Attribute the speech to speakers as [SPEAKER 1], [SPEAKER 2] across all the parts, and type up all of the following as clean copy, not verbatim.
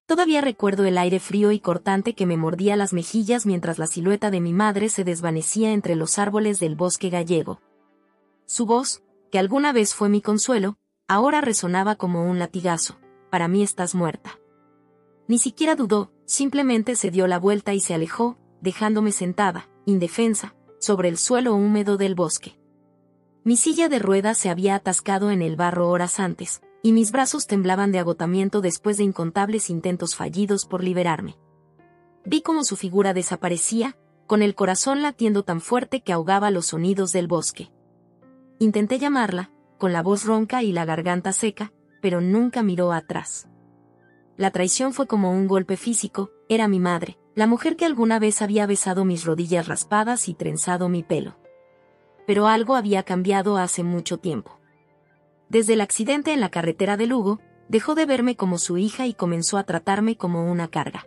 [SPEAKER 1] Todavía recuerdo el aire frío y cortante que me mordía las mejillas mientras la silueta de mi madre se desvanecía entre los árboles del bosque gallego. Su voz, que alguna vez fue mi consuelo, ahora resonaba como un latigazo. Para mí estás muerta. Ni siquiera dudó, simplemente se dio la vuelta y se alejó, dejándome sentada, indefensa, sobre el suelo húmedo del bosque. Mi silla de ruedas se había atascado en el barro horas antes, y mis brazos temblaban de agotamiento después de incontables intentos fallidos por liberarme. Vi cómo su figura desaparecía, con el corazón latiendo tan fuerte que ahogaba los sonidos del bosque. Intenté llamarla, con la voz ronca y la garganta seca, pero nunca miró atrás. La traición fue como un golpe físico, era mi madre, la mujer que alguna vez había besado mis rodillas raspadas y trenzado mi pelo. Pero algo había cambiado hace mucho tiempo. Desde el accidente en la carretera de Lugo, dejó de verme como su hija y comenzó a tratarme como una carga.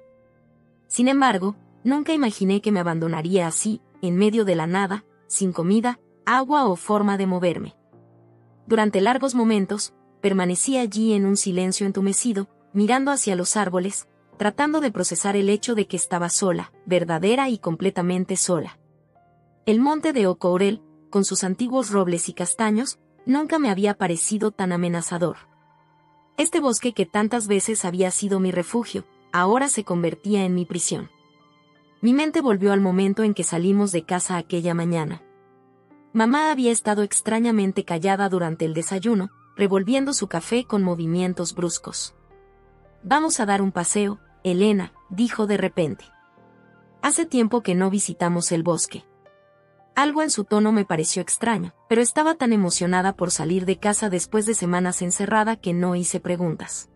[SPEAKER 1] Sin embargo, nunca imaginé que me abandonaría así, en medio de la nada, sin comida, agua o forma de moverme. Durante largos momentos, permanecí allí en un silencio entumecido, mirando hacia los árboles, tratando de procesar el hecho de que estaba sola, verdadera y completamente sola. El monte de Ocourel, con sus antiguos robles y castaños, nunca me había parecido tan amenazador. Este bosque que tantas veces había sido mi refugio, ahora se convertía en mi prisión. Mi mente volvió al momento en que salimos de casa aquella mañana. Mamá había estado extrañamente callada durante el desayuno, revolviendo su café con movimientos bruscos. «Vamos a dar un paseo, Elena», dijo de repente. «Hace tiempo que no visitamos el bosque». Algo en su tono me pareció extraño, pero estaba tan emocionada por salir de casa después de semanas encerrada que no hice preguntas.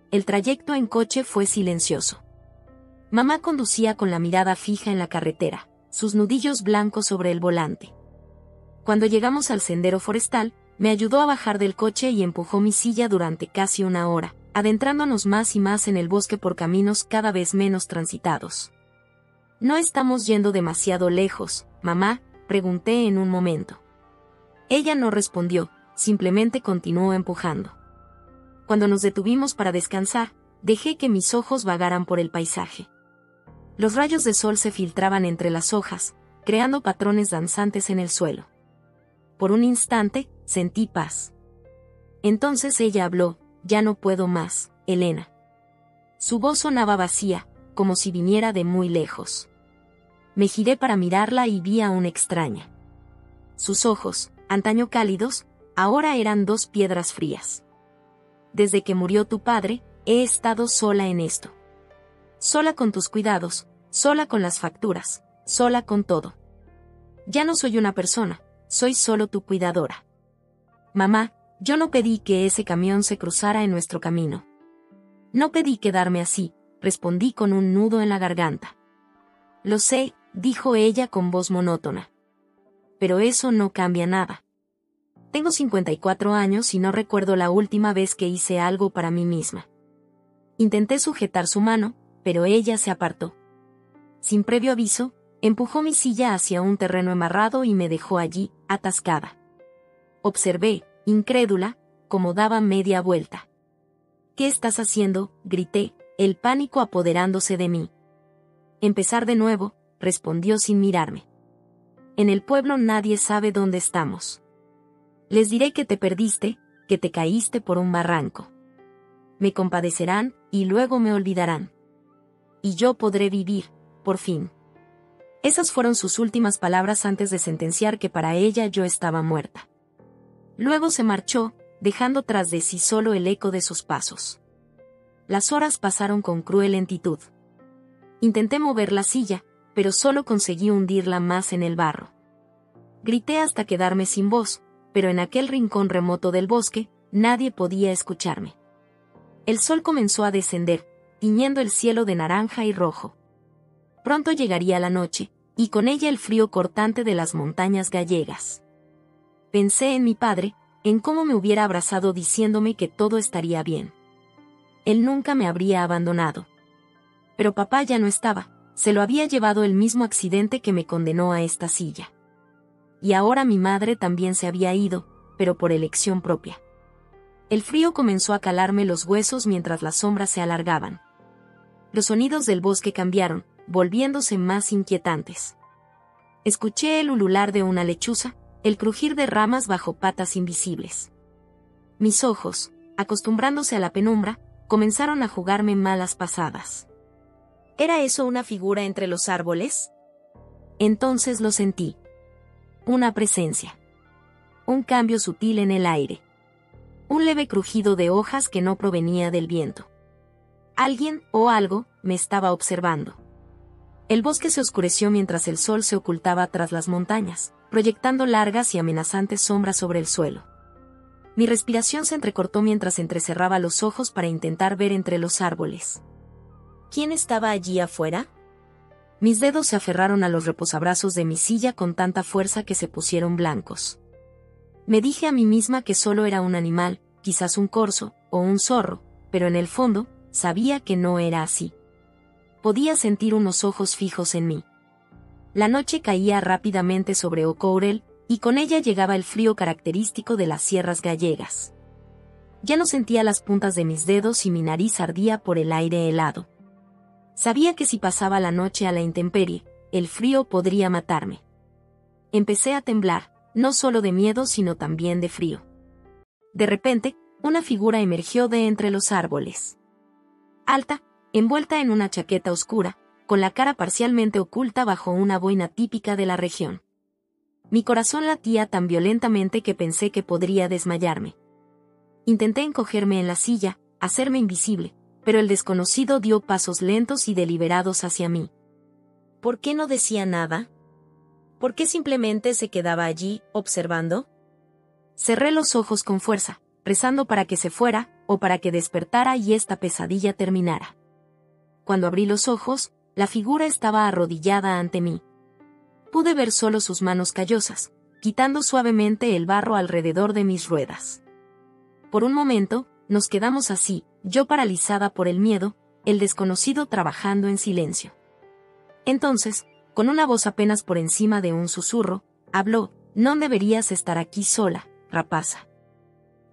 [SPEAKER 1] El trayecto en coche fue silencioso. Mamá conducía con la mirada fija en la carretera, sus nudillos blancos sobre el volante. Cuando llegamos al sendero forestal, me ayudó a bajar del coche y empujó mi silla durante casi una hora, adentrándonos más y más en el bosque por caminos cada vez menos transitados. «¿No estamos yendo demasiado lejos, mamá?», pregunté en un momento. Ella no respondió, simplemente continuó empujando. Cuando nos detuvimos para descansar, dejé que mis ojos vagaran por el paisaje. Los rayos de sol se filtraban entre las hojas, creando patrones danzantes en el suelo. Por un instante, sentí paz. Entonces ella habló: «Ya no puedo más, Elena». Su voz sonaba vacía, como si viniera de muy lejos. Me giré para mirarla y vi a una extraña. Sus ojos, antaño cálidos, ahora eran dos piedras frías. «Desde que murió tu padre, he estado sola en esto. Sola con tus cuidados, sola con las facturas, sola con todo. Ya no soy una persona, soy solo tu cuidadora. Mamá, yo no pedí que ese camión se cruzara en nuestro camino. No pedí quedarme así», respondí con un nudo en la garganta. «Lo sé», dijo ella con voz monótona. «Pero eso no cambia nada. Tengo 54 años y no recuerdo la última vez que hice algo para mí misma». Intenté sujetar su mano, pero ella se apartó. Sin previo aviso, empujó mi silla hacia un terreno embarrado y me dejó allí, atascada. Observé, incrédula, cómo daba media vuelta. «¿Qué estás haciendo?», grité, el pánico apoderándose de mí. «Empezar de nuevo», respondió sin mirarme. «En el pueblo nadie sabe dónde estamos. Les diré que te perdiste, que te caíste por un barranco. Me compadecerán, y luego me olvidarán. Y yo podré vivir, por fin». Esas fueron sus últimas palabras antes de sentenciar que para ella yo estaba muerta. Luego se marchó, dejando tras de sí solo el eco de sus pasos. Las horas pasaron con cruel lentitud. Intenté mover la silla, pero solo conseguí hundirla más en el barro. Grité hasta quedarme sin voz, pero en aquel rincón remoto del bosque, nadie podía escucharme. El sol comenzó a descender, tiñendo el cielo de naranja y rojo. Pronto llegaría la noche, y con ella el frío cortante de las montañas gallegas. Pensé en mi padre, en cómo me hubiera abrazado diciéndome que todo estaría bien. Él nunca me habría abandonado. Pero papá ya no estaba, se lo había llevado el mismo accidente que me condenó a esta silla. Y ahora mi madre también se había ido, pero por elección propia. El frío comenzó a calarme los huesos mientras las sombras se alargaban. Los sonidos del bosque cambiaron, volviéndose más inquietantes. Escuché el ulular de una lechuza, el crujir de ramas bajo patas invisibles. Mis ojos, acostumbrándose a la penumbra, comenzaron a jugarme malas pasadas. ¿Era eso una figura entre los árboles? Entonces lo sentí. Una presencia. Un cambio sutil en el aire. Un leve crujido de hojas que no provenía del viento. Alguien, o algo, me estaba observando. El bosque se oscureció mientras el sol se ocultaba tras las montañas, proyectando largas y amenazantes sombras sobre el suelo. Mi respiración se entrecortó mientras entrecerraba los ojos para intentar ver entre los árboles. ¿Quién estaba allí afuera? Mis dedos se aferraron a los reposabrazos de mi silla con tanta fuerza que se pusieron blancos. Me dije a mí misma que solo era un animal, quizás un corzo, o un zorro, pero en el fondo, sabía que no era así. Podía sentir unos ojos fijos en mí. La noche caía rápidamente sobre Ocourel, y con ella llegaba el frío característico de las sierras gallegas. Ya no sentía las puntas de mis dedos y mi nariz ardía por el aire helado. Sabía que si pasaba la noche a la intemperie, el frío podría matarme. Empecé a temblar, no solo de miedo sino también de frío. De repente, una figura emergió de entre los árboles. Alta, envuelta en una chaqueta oscura, con la cara parcialmente oculta bajo una boina típica de la región. Mi corazón latía tan violentamente que pensé que podría desmayarme. Intenté encogerme en la silla, hacerme invisible, pero el desconocido dio pasos lentos y deliberados hacia mí. ¿Por qué no decía nada? ¿Por qué simplemente se quedaba allí, observando? Cerré los ojos con fuerza, rezando para que se fuera, o para que despertara y esta pesadilla terminara. Cuando abrí los ojos, la figura estaba arrodillada ante mí. Pude ver solo sus manos callosas, quitando suavemente el barro alrededor de mis ruedas. Por un momento, nos quedamos así, yo paralizada por el miedo, el desconocido trabajando en silencio. Entonces, con una voz apenas por encima de un susurro, habló: «No deberías estar aquí sola, rapaza».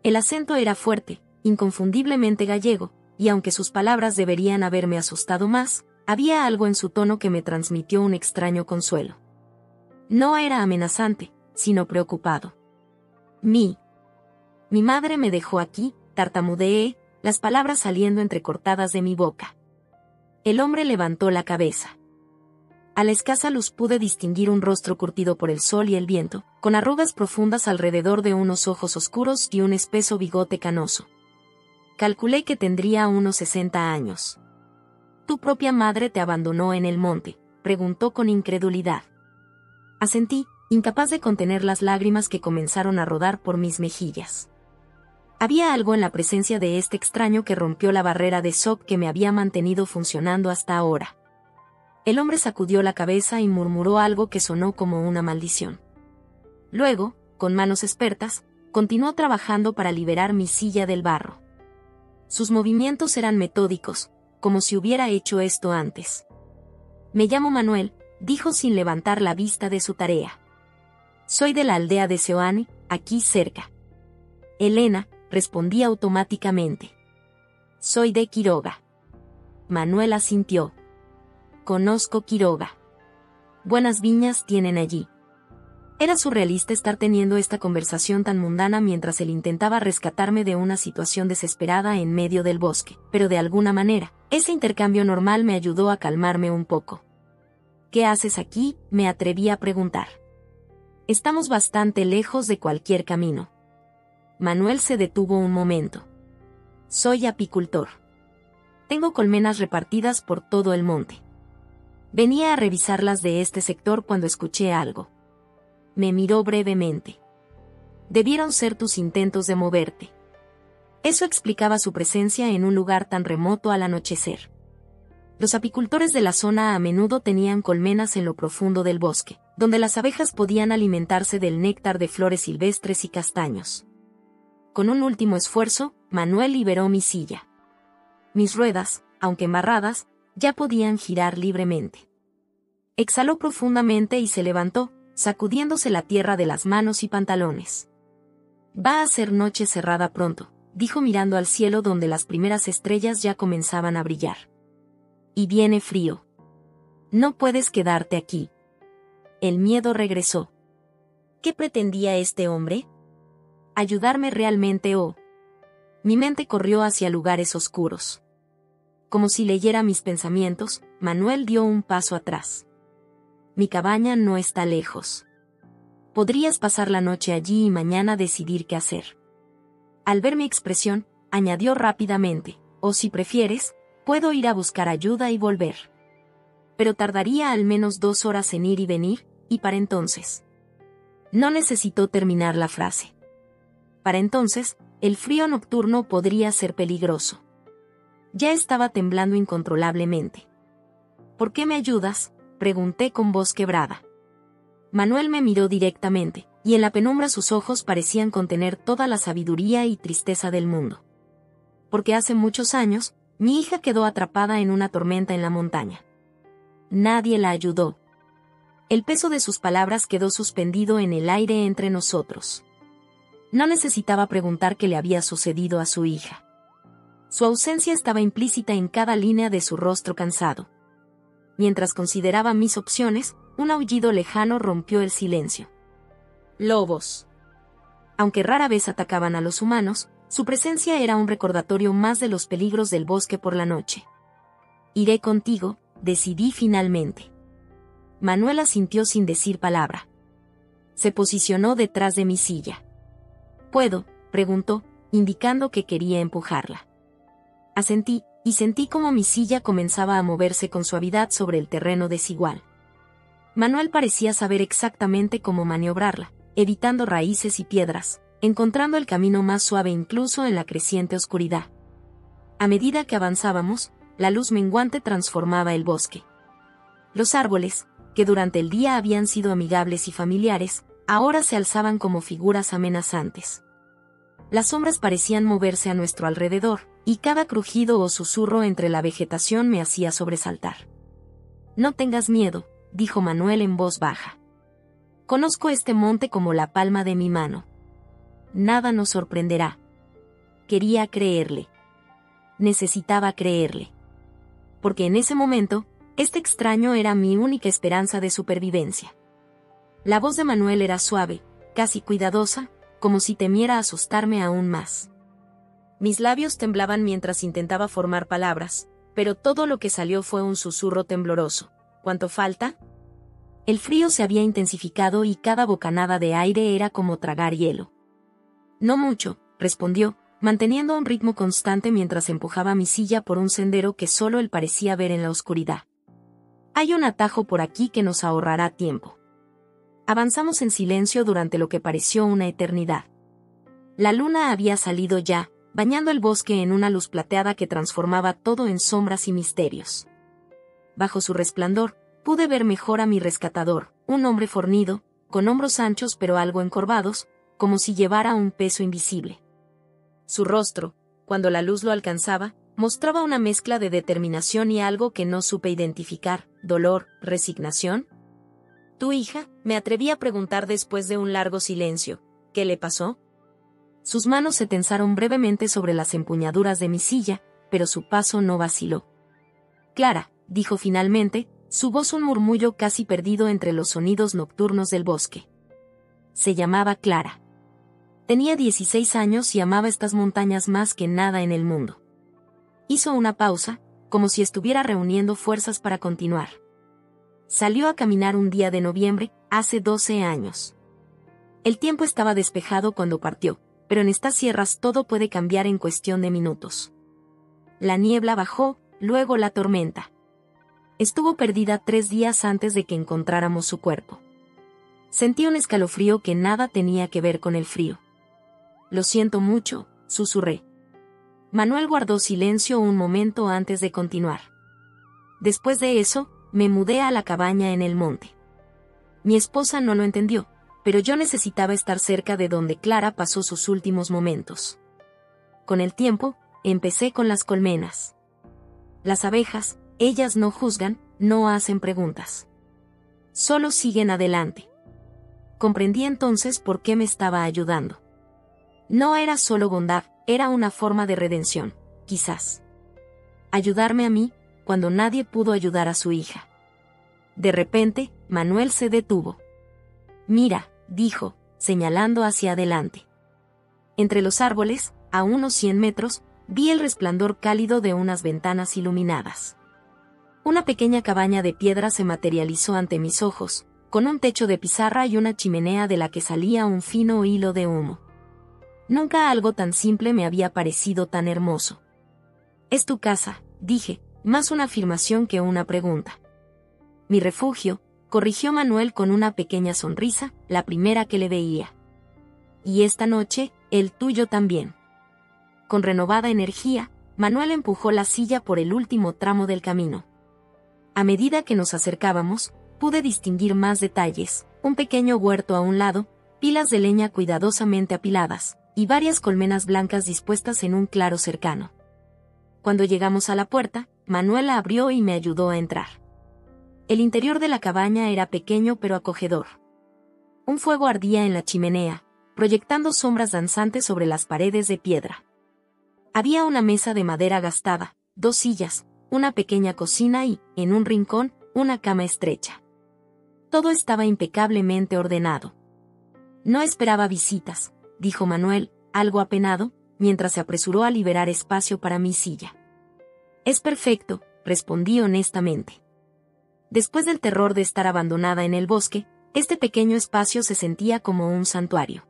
[SPEAKER 1] El acento era fuerte, inconfundiblemente gallego, y aunque sus palabras deberían haberme asustado más, había algo en su tono que me transmitió un extraño consuelo. No era amenazante, sino preocupado. Mi madre me dejó aquí», tartamudeé, las palabras saliendo entrecortadas de mi boca. El hombre levantó la cabeza. A la escasa luz pude distinguir un rostro curtido por el sol y el viento, con arrugas profundas alrededor de unos ojos oscuros y un espeso bigote canoso. Calculé que tendría unos 60 años. «¿Tu propia madre te abandonó en el monte?», preguntó con incredulidad. Asentí, incapaz de contener las lágrimas que comenzaron a rodar por mis mejillas. Había algo en la presencia de este extraño que rompió la barrera de shock que me había mantenido funcionando hasta ahora. El hombre sacudió la cabeza y murmuró algo que sonó como una maldición. Luego, con manos expertas, continuó trabajando para liberar mi silla del barro. Sus movimientos eran metódicos, como si hubiera hecho esto antes. «Me llamo Manuel», dijo sin levantar la vista de su tarea. «Soy de la aldea de Seoane, aquí cerca». «Elena», respondí automáticamente. «Soy de Quiroga». Manuel asintió. «Conozco Quiroga. Buenas viñas tienen allí». Era surrealista estar teniendo esta conversación tan mundana mientras él intentaba rescatarme de una situación desesperada en medio del bosque, pero de alguna manera, ese intercambio normal me ayudó a calmarme un poco. «¿Qué haces aquí?», me atreví a preguntar. «Estamos bastante lejos de cualquier camino». Manuel se detuvo un momento. «Soy apicultor. Tengo colmenas repartidas por todo el monte. Venía a revisarlas de este sector cuando escuché algo». Me miró brevemente. «Debieron ser tus intentos de moverte». Eso explicaba su presencia en un lugar tan remoto al anochecer. Los apicultores de la zona a menudo tenían colmenas en lo profundo del bosque, donde las abejas podían alimentarse del néctar de flores silvestres y castaños. Con un último esfuerzo, Manuel liberó mi silla. Mis ruedas, aunque embarradas, ya podían girar libremente. Exhaló profundamente y se levantó, sacudiéndose la tierra de las manos y pantalones. «Va a ser noche cerrada pronto», dijo mirando al cielo donde las primeras estrellas ya comenzaban a brillar. Y viene frío. No puedes quedarte aquí. El miedo regresó. ¿Qué pretendía este hombre? ¿Ayudarme realmente o...? Mi mente corrió hacia lugares oscuros. Como si leyera mis pensamientos, Manuel dio un paso atrás. Mi cabaña no está lejos. Podrías pasar la noche allí y mañana decidir qué hacer. Al ver mi expresión, añadió rápidamente, o si prefieres, puedo ir a buscar ayuda y volver. Pero tardaría al menos 2 horas en ir y venir, y para entonces. No necesitó terminar la frase. Para entonces, el frío nocturno podría ser peligroso. Ya estaba temblando incontrolablemente. ¿Por qué me ayudas?, pregunté con voz quebrada. Manuel me miró directamente, y en la penumbra sus ojos parecían contener toda la sabiduría y tristeza del mundo. Porque hace muchos años, mi hija quedó atrapada en una tormenta en la montaña. Nadie la ayudó. El peso de sus palabras quedó suspendido en el aire entre nosotros. No necesitaba preguntar qué le había sucedido a su hija. Su ausencia estaba implícita en cada línea de su rostro cansado. Mientras consideraba mis opciones, un aullido lejano rompió el silencio. Lobos. Aunque rara vez atacaban a los humanos, su presencia era un recordatorio más de los peligros del bosque por la noche. Iré contigo, decidí finalmente. Manuel asintió sin decir palabra. Se posicionó detrás de mi silla. ¿Puedo?, preguntó, indicando que quería empujarla. Asentí, y sentí como mi silla comenzaba a moverse con suavidad sobre el terreno desigual. Manuel parecía saber exactamente cómo maniobrarla, evitando raíces y piedras, encontrando el camino más suave incluso en la creciente oscuridad. A medida que avanzábamos, la luz menguante transformaba el bosque. Los árboles, que durante el día habían sido amigables y familiares, ahora se alzaban como figuras amenazantes. Las sombras parecían moverse a nuestro alrededor, y cada crujido o susurro entre la vegetación me hacía sobresaltar. No tengas miedo, dijo Manuel en voz baja. Conozco este monte como la palma de mi mano. Nada nos sorprenderá. Quería creerle. Necesitaba creerle. Porque en ese momento, este extraño era mi única esperanza de supervivencia. La voz de Manuel era suave, casi cuidadosa, como si temiera asustarme aún más. Mis labios temblaban mientras intentaba formar palabras, pero todo lo que salió fue un susurro tembloroso. ¿Cuánto falta? El frío se había intensificado y cada bocanada de aire era como tragar hielo. No mucho, respondió, manteniendo un ritmo constante mientras empujaba mi silla por un sendero que solo él parecía ver en la oscuridad. Hay un atajo por aquí que nos ahorrará tiempo. Avanzamos en silencio durante lo que pareció una eternidad. La luna había salido ya, bañando el bosque en una luz plateada que transformaba todo en sombras y misterios. Bajo su resplandor, pude ver mejor a mi rescatador, un hombre fornido, con hombros anchos pero algo encorvados, como si llevara un peso invisible. Su rostro, cuando la luz lo alcanzaba, mostraba una mezcla de determinación y algo que no supe identificar, dolor, resignación. ¿Tu hija?, me atreví a preguntar después de un largo silencio. ¿Qué le pasó? Sus manos se tensaron brevemente sobre las empuñaduras de mi silla, pero su paso no vaciló. Clara, dijo finalmente, su voz un murmullo casi perdido entre los sonidos nocturnos del bosque. Se llamaba Clara. Tenía 16 años y amaba estas montañas más que nada en el mundo. Hizo una pausa, como si estuviera reuniendo fuerzas para continuar. Salió a caminar un día de noviembre, hace 12 años. El tiempo estaba despejado cuando partió, pero en estas sierras todo puede cambiar en cuestión de minutos. La niebla bajó, luego la tormenta. Estuvo perdida 3 días antes de que encontráramos su cuerpo. Sentí un escalofrío que nada tenía que ver con el frío. Lo siento mucho, susurré. Manuel guardó silencio un momento antes de continuar. Después de eso, me mudé a la cabaña en el monte. Mi esposa no lo entendió, pero yo necesitaba estar cerca de donde Clara pasó sus últimos momentos. Con el tiempo, empecé con las colmenas. Las abejas, ellas no juzgan, no hacen preguntas. Solo siguen adelante. Comprendí entonces por qué me estaba ayudando. No era solo bondad, era una forma de redención, quizás. Ayudarme a mí, cuando nadie pudo ayudar a su hija. De repente, Manuel se detuvo. «Mira», dijo, señalando hacia adelante. Entre los árboles, a unos 100 metros, vi el resplandor cálido de unas ventanas iluminadas. Una pequeña cabaña de piedra se materializó ante mis ojos, con un techo de pizarra y una chimenea de la que salía un fino hilo de humo. Nunca algo tan simple me había parecido tan hermoso. «Es tu casa», dije, más una afirmación que una pregunta. «Mi refugio», corrigió Manuel con una pequeña sonrisa, la primera que le veía. «Y esta noche, el tuyo también». Con renovada energía, Manuel empujó la silla por el último tramo del camino. A medida que nos acercábamos, pude distinguir más detalles: un pequeño huerto a un lado, pilas de leña cuidadosamente apiladas, y varias colmenas blancas dispuestas en un claro cercano. Cuando llegamos a la puerta, Manuel la abrió y me ayudó a entrar. El interior de la cabaña era pequeño pero acogedor. Un fuego ardía en la chimenea, proyectando sombras danzantes sobre las paredes de piedra. Había una mesa de madera gastada, 2 sillas, una pequeña cocina y, en un rincón, una cama estrecha. Todo estaba impecablemente ordenado. «No esperaba visitas», dijo Manuel, algo apenado, mientras se apresuró a liberar espacio para mi silla. «Es perfecto», respondí honestamente. Después del terror de estar abandonada en el bosque, este pequeño espacio se sentía como un santuario.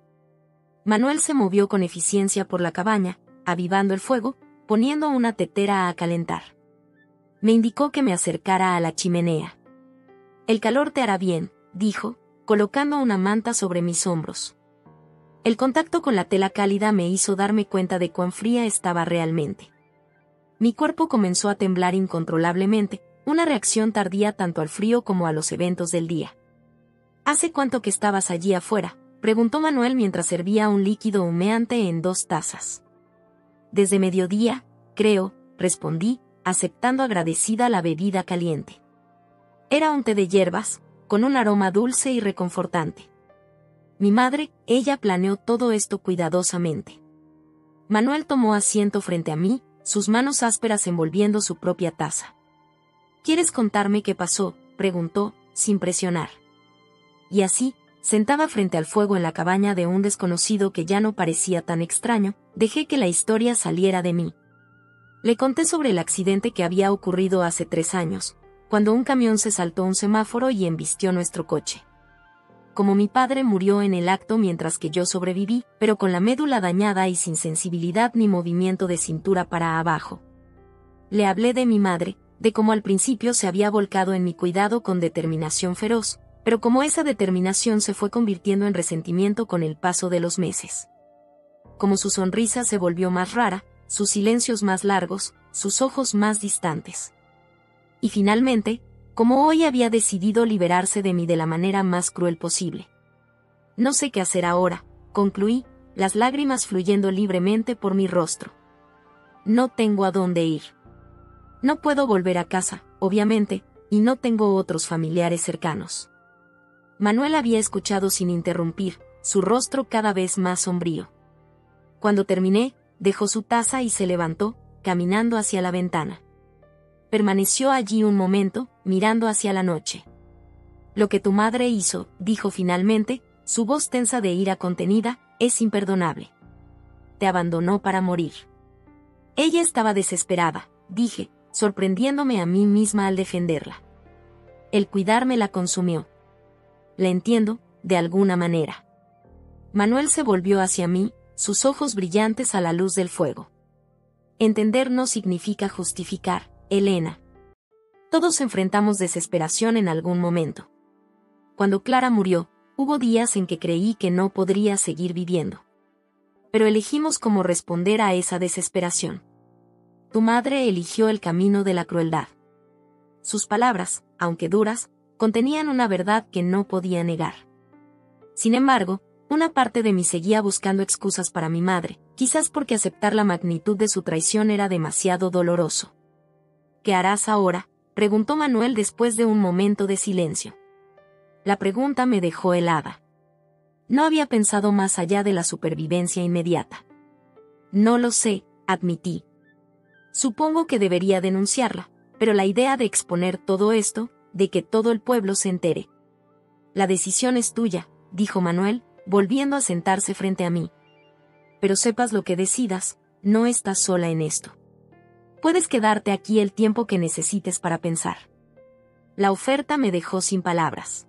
[SPEAKER 1] Manuel se movió con eficiencia por la cabaña, avivando el fuego, poniendo una tetera a calentar. Me indicó que me acercara a la chimenea. «El calor te hará bien», dijo, colocando una manta sobre mis hombros. El contacto con la tela cálida me hizo darme cuenta de cuán fría estaba realmente. Mi cuerpo comenzó a temblar incontrolablemente, una reacción tardía tanto al frío como a los eventos del día. «¿Hace cuánto que estabas allí afuera?», preguntó Manuel mientras servía un líquido humeante en 2 tazas. «Desde mediodía, creo», respondí, aceptando agradecida la bebida caliente. Era un té de hierbas, con un aroma dulce y reconfortante. Mi madre, ella planeó todo esto cuidadosamente. Manuel tomó asiento frente a mí, sus manos ásperas envolviendo su propia taza. «¿Quieres contarme qué pasó?», preguntó, sin presionar. Y así, sentada frente al fuego en la cabaña de un desconocido que ya no parecía tan extraño, dejé que la historia saliera de mí. Le conté sobre el accidente que había ocurrido hace 3 años, cuando un camión se saltó un semáforo y embistió nuestro coche. Como mi padre murió en el acto mientras que yo sobreviví, pero con la médula dañada y sin sensibilidad ni movimiento de cintura para abajo. Le hablé de mi madre, de cómo al principio se había volcado en mi cuidado con determinación feroz, pero como esa determinación se fue convirtiendo en resentimiento con el paso de los meses. Como su sonrisa se volvió más rara, sus silencios más largos, sus ojos más distantes. Y finalmente, como hoy había decidido liberarse de mí de la manera más cruel posible. «No sé qué hacer ahora», concluí, las lágrimas fluyendo libremente por mi rostro. «No tengo a dónde ir. No puedo volver a casa, obviamente, y no tengo otros familiares cercanos». Manuel había escuchado sin interrumpir, su rostro cada vez más sombrío. Cuando terminé, dejó su taza y se levantó, caminando hacia la ventana. Permaneció allí un momento, mirando hacia la noche. «Lo que tu madre hizo», dijo finalmente, su voz tensa de ira contenida, «es imperdonable. Te abandonó para morir». Ella estaba desesperada, dije, sorprendiéndome a mí misma al defenderla. El cuidarme la consumió. La entiendo, de alguna manera. Manuel se volvió hacia mí, sus ojos brillantes a la luz del fuego. «Entender no significa justificar, Elena. Todos enfrentamos desesperación en algún momento. Cuando Clara murió, hubo días en que creí que no podría seguir viviendo. Pero elegimos cómo responder a esa desesperación. Tu madre eligió el camino de la crueldad». Sus palabras, aunque duras, contenían una verdad que no podía negar. Sin embargo, una parte de mí seguía buscando excusas para mi madre, quizás porque aceptar la magnitud de su traición era demasiado doloroso. «¿Qué harás ahora?», preguntó Manuel después de un momento de silencio. La pregunta me dejó helada. No había pensado más allá de la supervivencia inmediata. «No lo sé», admití. «Supongo que debería denunciarla, pero la idea de exponer todo esto, de que todo el pueblo se entere. La decisión es tuya, dijo Manuel, volviendo a sentarse frente a mí. Pero sepas lo que decidas, no estás sola en esto. Puedes quedarte aquí el tiempo que necesites para pensar. La oferta me dejó sin palabras.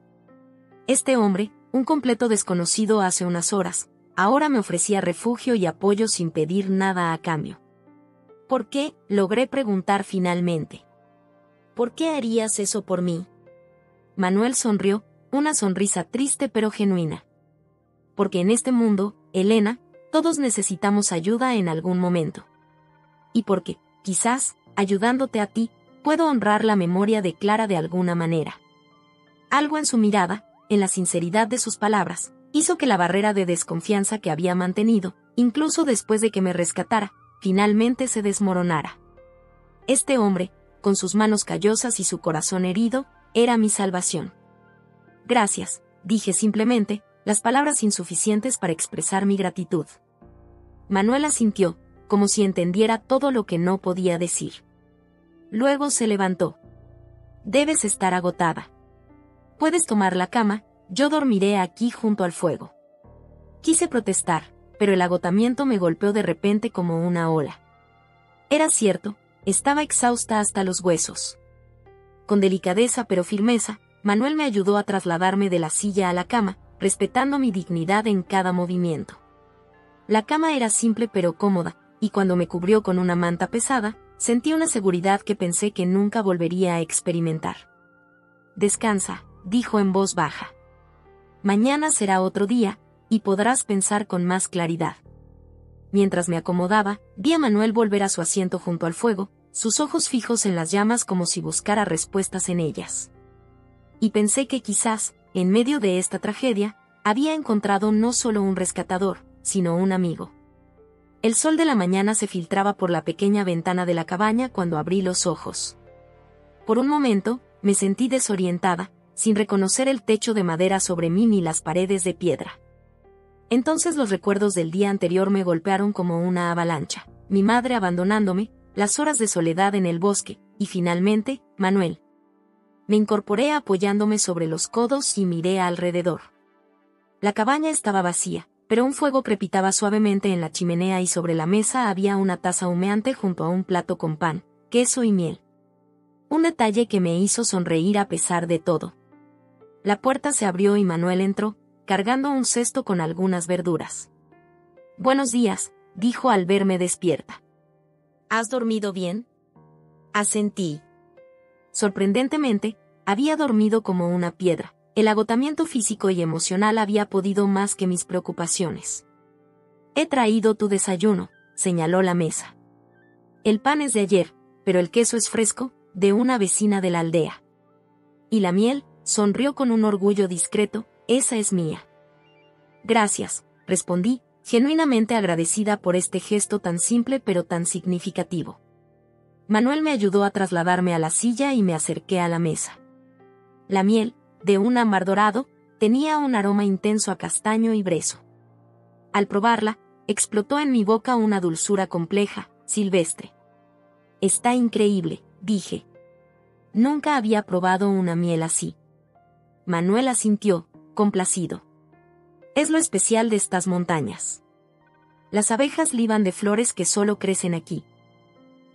[SPEAKER 1] Este hombre, un completo desconocido hace unas horas, ahora me ofrecía refugio y apoyo sin pedir nada a cambio. ¿Por qué?, logré preguntar finalmente. ¿Por qué harías eso por mí? Manuel sonrió, una sonrisa triste pero genuina. Porque en este mundo, Elena, todos necesitamos ayuda en algún momento. Y porque, quizás, ayudándote a ti, puedo honrar la memoria de Clara de alguna manera. Algo en su mirada, en la sinceridad de sus palabras, hizo que la barrera de desconfianza que había mantenido, incluso después de que me rescatara, finalmente se desmoronara. Este hombre, con sus manos callosas y su corazón herido, era mi salvación. Gracias, dije simplemente, las palabras insuficientes para expresar mi gratitud. Manuel asintió, como si entendiera todo lo que no podía decir. Luego se levantó. Debes estar agotada. Puedes tomar la cama, yo dormiré aquí junto al fuego. Quise protestar, pero el agotamiento me golpeó de repente como una ola. Era cierto, estaba exhausta hasta los huesos. Con delicadeza pero firmeza, Manuel me ayudó a trasladarme de la silla a la cama, respetando mi dignidad en cada movimiento. La cama era simple pero cómoda, y cuando me cubrió con una manta pesada, sentí una seguridad que pensé que nunca volvería a experimentar. Descansa, dijo en voz baja. Mañana será otro día, y podrás pensar con más claridad. Mientras me acomodaba, vi a Manuel volver a su asiento junto al fuego, sus ojos fijos en las llamas como si buscara respuestas en ellas. Y pensé que quizás, en medio de esta tragedia, había encontrado no solo un rescatador, sino un amigo. El sol de la mañana se filtraba por la pequeña ventana de la cabaña cuando abrí los ojos. Por un momento, me sentí desorientada, sin reconocer el techo de madera sobre mí ni las paredes de piedra. Entonces los recuerdos del día anterior me golpearon como una avalancha, mi madre abandonándome, las horas de soledad en el bosque, y finalmente, Manuel. Me incorporé apoyándome sobre los codos y miré alrededor. La cabaña estaba vacía, pero un fuego crepitaba suavemente en la chimenea y sobre la mesa había una taza humeante junto a un plato con pan, queso y miel. Un detalle que me hizo sonreír a pesar de todo. La puerta se abrió y Manuel entró, cargando un cesto con algunas verduras. «Buenos días», dijo al verme despierta. «¿Has dormido bien?» Asentí. Sorprendentemente, había dormido como una piedra. El agotamiento físico y emocional había podido más que mis preocupaciones. «He traído tu desayuno», señaló la mesa. «El pan es de ayer, pero el queso es fresco, de una vecina de la aldea. Y la miel», sonrió con un orgullo discreto, «esa es mía». «Gracias», respondí, genuinamente agradecida por este gesto tan simple pero tan significativo. Manuel me ayudó a trasladarme a la silla y me acerqué a la mesa. La miel, de un ámbar dorado, tenía un aroma intenso a castaño y brezo. Al probarla, explotó en mi boca una dulzura compleja, silvestre. «Está increíble», dije. Nunca había probado una miel así. Manuel asintió, complacido. «Es lo especial de estas montañas. Las abejas liban de flores que solo crecen aquí.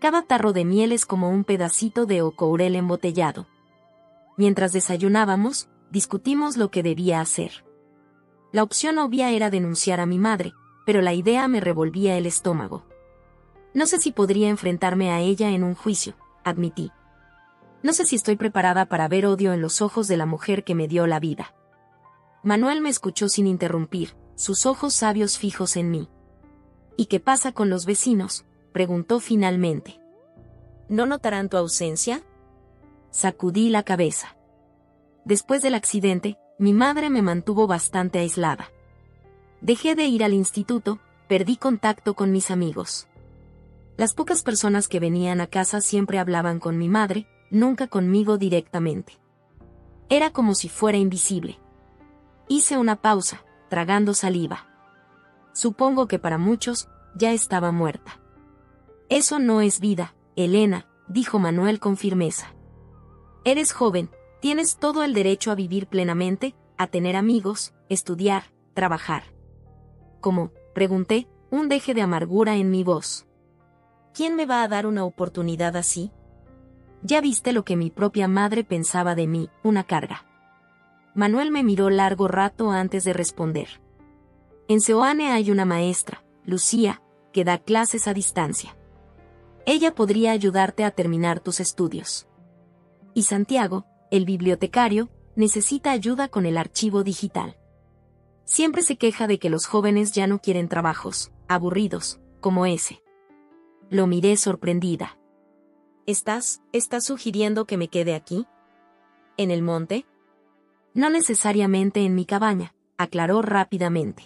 [SPEAKER 1] Cada tarro de miel es como un pedacito de ocourel embotellado». Mientras desayunábamos, discutimos lo que debía hacer. La opción obvia era denunciar a mi madre, pero la idea me revolvía el estómago. No sé si podría enfrentarme a ella en un juicio, admití. No sé si estoy preparada para ver odio en los ojos de la mujer que me dio la vida. Manuel me escuchó sin interrumpir, sus ojos sabios fijos en mí. «¿Y qué pasa con los vecinos?», preguntó finalmente. «¿No notarán tu ausencia?». Sacudí la cabeza. Después del accidente, mi madre me mantuvo bastante aislada. Dejé de ir al instituto, perdí contacto con mis amigos. Las pocas personas que venían a casa siempre hablaban con mi madre, nunca conmigo directamente. Era como si fuera invisible. Hice una pausa, tragando saliva. Supongo que para muchos, ya estaba muerta. «Eso no es vida, Elena», dijo Manuel con firmeza. Eres joven, tienes todo el derecho a vivir plenamente, a tener amigos, estudiar, trabajar. ¿Cómo?, pregunté, un deje de amargura en mi voz. ¿Quién me va a dar una oportunidad así? Ya viste lo que mi propia madre pensaba de mí, una carga. Manuel me miró largo rato antes de responder. En Seoane hay una maestra, Lucía, que da clases a distancia. Ella podría ayudarte a terminar tus estudios. Y Santiago, el bibliotecario, necesita ayuda con el archivo digital. Siempre se queja de que los jóvenes ya no quieren trabajos aburridos, como ese. Lo miré sorprendida. ¿Estás sugiriendo que me quede aquí? ¿En el monte? No necesariamente en mi cabaña, aclaró rápidamente.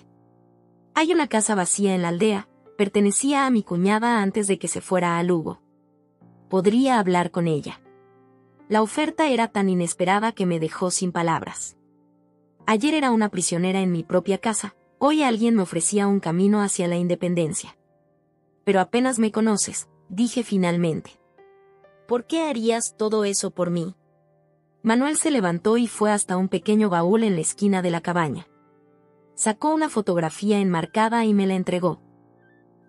[SPEAKER 1] Hay una casa vacía en la aldea, pertenecía a mi cuñada antes de que se fuera a Lugo. Podría hablar con ella. La oferta era tan inesperada que me dejó sin palabras. Ayer era una prisionera en mi propia casa, hoy alguien me ofrecía un camino hacia la independencia. Pero apenas me conoces, dije finalmente. ¿Por qué harías todo eso por mí? Manuel se levantó y fue hasta un pequeño baúl en la esquina de la cabaña. Sacó una fotografía enmarcada y me la entregó.